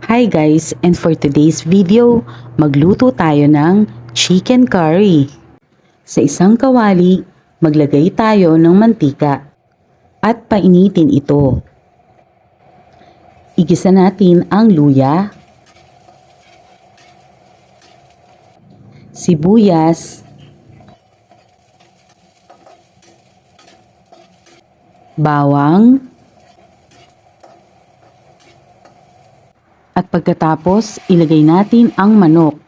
Hi guys, and for today's video, magluto tayo ng chicken curry. Sa isang kawali, maglagay tayo ng mantika at painitin ito. Igisa natin ang luya, sibuyas, bawang, at pagkatapos ilagay natin ang manok.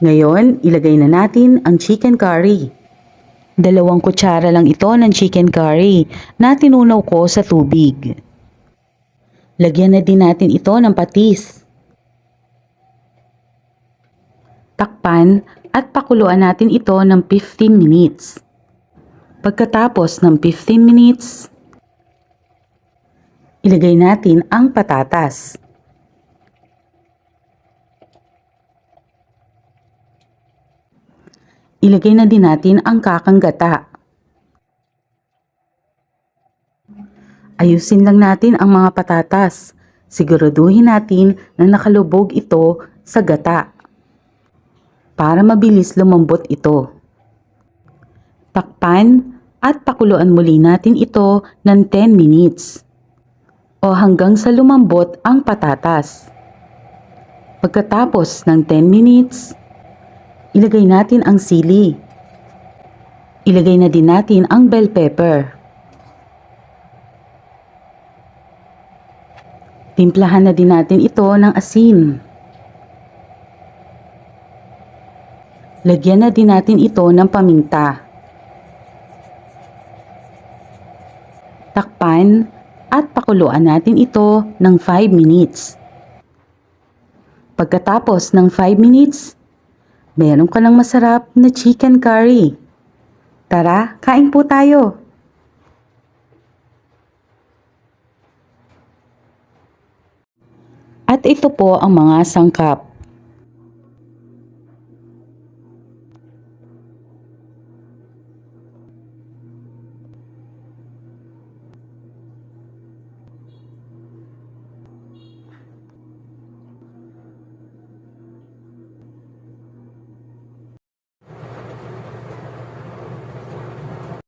Ngayon, ilagay na natin ang chicken curry. 2 kutsara lang ito ng chicken curry na tinunaw ko sa tubig. Lagyan na din natin ito ng patis. Takpan at pakuluan natin ito ng 15 minutes. Pagkatapos ng 15 minutes, ilagay natin ang patatas. Ilagay na din natin ang kakang gata. Ayusin lang natin ang mga patatas. Siguraduhin natin na nakalubog ito sa gata para mabilis lumambot ito. Takpan at pakuluan muli natin ito ng 10 minutes o hanggang sa lumambot ang patatas. Pagkatapos ng 10 minutes, ilagay natin ang sili. Ilagay na din natin ang bell pepper. Timplahan na din natin ito ng asin. Lagyan na din natin ito ng paminta. Takpan at pakuluan natin ito ng 5 minutes. Pagkatapos ng 5 minutes, meron ka ng masarap na chicken curry. Tara, kain po tayo! At ito po ang mga sangkap.